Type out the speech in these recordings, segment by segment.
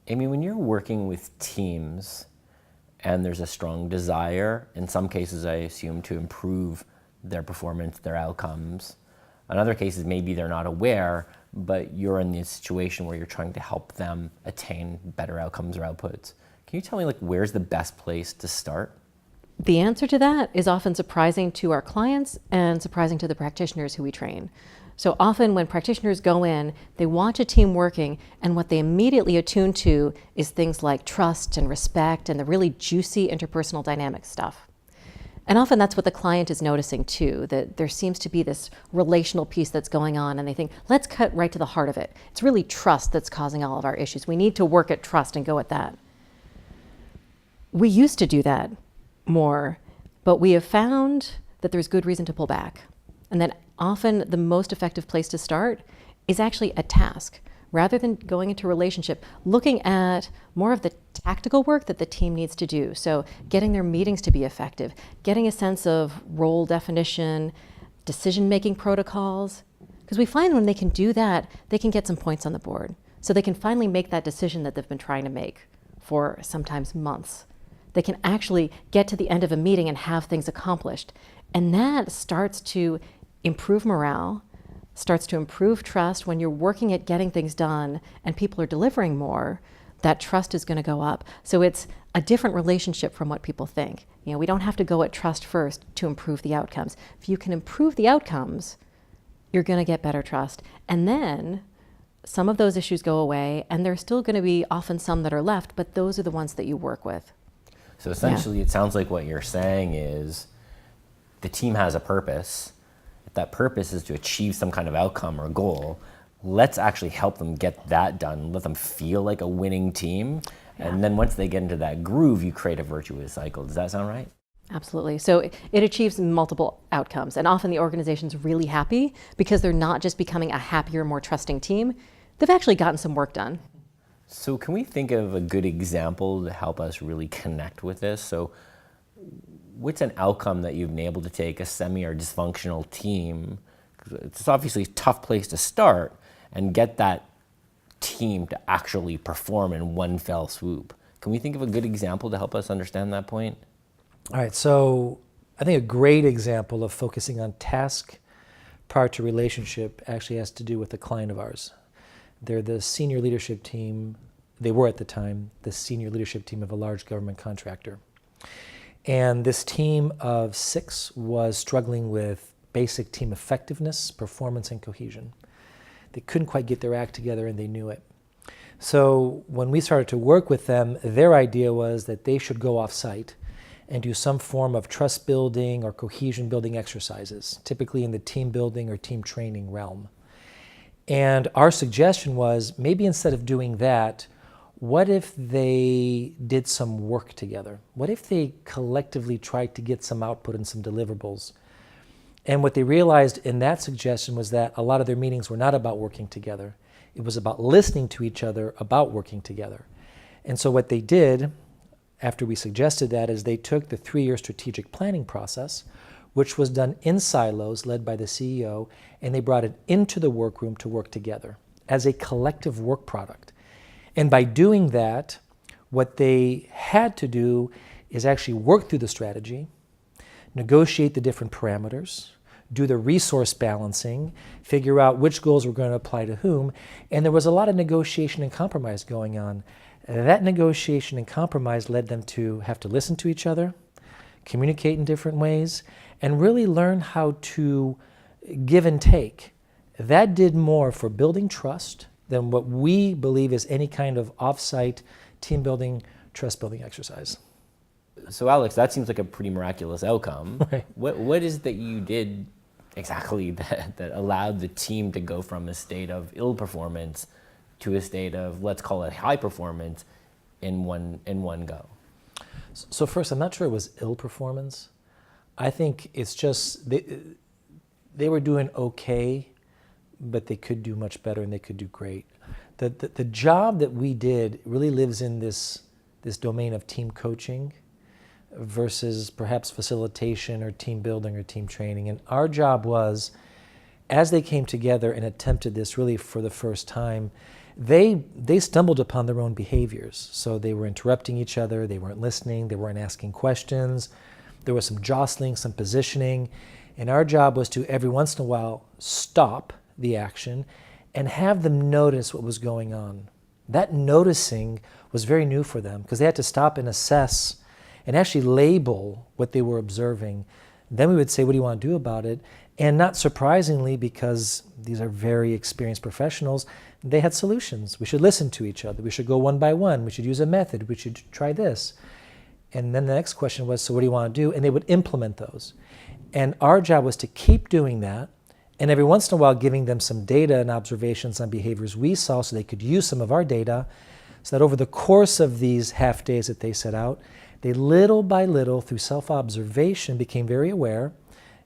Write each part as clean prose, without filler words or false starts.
Amy, when you're working with teams and there's a strong desire, in some cases I assume, to improve their performance, their outcomes. In other cases, maybe they're not aware, but you're in this situation where you're trying to help them attain better outcomes or outputs. Can you tell me, where's the best place to start? The answer to that is often surprising to our clients and surprising to the practitioners who we train. So often when practitioners go in, they watch a team working, and what they immediately attune to is things like trust and respect and the really juicy interpersonal dynamic stuff. And often that's what the client is noticing too, that there seems to be this relational piece that's going on, and they think, let's cut right to the heart of it. It's really trust that's causing all of our issues. We need to work at trust and go at that. We used to do that more, but we have found that there's good reason to pull back. And that often the most effective place to start is actually a task. Rather than going into a relationship, looking at more of the tactical work that the team needs to do. So getting their meetings to be effective, getting a sense of role definition, decision-making protocols. Because we find when they can do that, they can get some points on the board. So they can finally make that decision that they've been trying to make for sometimes months. They can actually get to the end of a meeting and have things accomplished. And that starts to improve morale, starts to improve trust. When you're working at getting things done and people are delivering more, that trust is going to go up. So it's a different relationship from what people think. We don't have to go at trust first to improve the outcomes. If you can improve the outcomes, you're going to get better trust. And then some of those issues go away, and there's still going to be often some that are left, but those are the ones that you work with. So essentially, It sounds like what you're saying is the team has a purpose. If that purpose is to achieve some kind of outcome or goal, let's actually help them get that done. Let them feel like a winning team. Yeah. And then once they get into that groove, you create a virtuous cycle. Does that sound right? Absolutely. So it achieves multiple outcomes. And often the organization's really happy because they're not just becoming a happier, more trusting team. They've actually gotten some work done. So can we think of a good example to help us really connect with this? So what's an outcome that you've been able to take a semi or dysfunctional team? It's obviously a tough place to start and get that team to actually perform in one fell swoop. Can we think of a good example to help us understand that point? All right, so I think a great example of focusing on task prior to relationship actually has to do with a client of ours. They're the senior leadership team, they were at the time, the senior leadership team of a large government contractor. And this team of 6 was struggling with basic team effectiveness, performance, and cohesion. They couldn't quite get their act together, and they knew it. So when we started to work with them, their idea was that they should go off-site and do some form of trust building or cohesion building exercises, typically in the team building or team training realm. And our suggestion was, maybe instead of doing that, what if they did some work together? What if they collectively tried to get some output and some deliverables? And what they realized in that suggestion was that a lot of their meetings were not about working together. It was about listening to each other about working together. And so what they did, after we suggested that, is they took the 3-year strategic planning process, which was done in silos led by the CEO, and they brought it into the workroom to work together as a collective work product. And by doing that, what they had to do is actually work through the strategy, negotiate the different parameters, do the resource balancing, figure out which goals were going to apply to whom, and there was a lot of negotiation and compromise going on. That negotiation and compromise led them to have to listen to each other, communicate in different ways, and really learn how to give and take. That did more for building trust than what we believe is any kind of off-site team building, trust building exercise. So Alex, that seems like a pretty miraculous outcome. Right. What is it that you did exactly that allowed the team to go from a state of ill performance to a state of, let's call it, high performance in one go? So first, I'm not sure it was ill performance. I think it's just they were doing okay, but they could do much better and they could do great. The job that we did really lives in this domain of team coaching versus perhaps facilitation or team building or team training. And our job was, as they came together and attempted this really for the first time, they stumbled upon their own behaviors. So they were interrupting each other, they weren't listening, they weren't asking questions, there was some jostling, some positioning, and our job was to every once in a while stop the action and have them notice what was going on. That noticing was very new for them because they had to stop and assess and actually label what they were observing. Then we would say, what do you want to do about it? And not surprisingly, because these are very experienced professionals, they had solutions. We should listen to each other. We should go one by one. We should use a method. We should try this. And then the next question was, so what do you want to do? And they would implement those. And our job was to keep doing that, and every once in a while giving them some data and observations on behaviors we saw so they could use some of our data, so that over the course of these half days that they set out, they little by little, through self-observation, became very aware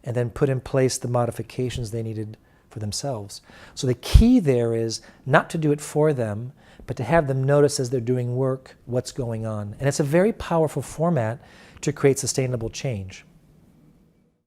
and then put in place the modifications they needed for themselves. So the key there is not to do it for them, but to have them notice as they're doing work what's going on. And it's a very powerful format to create sustainable change.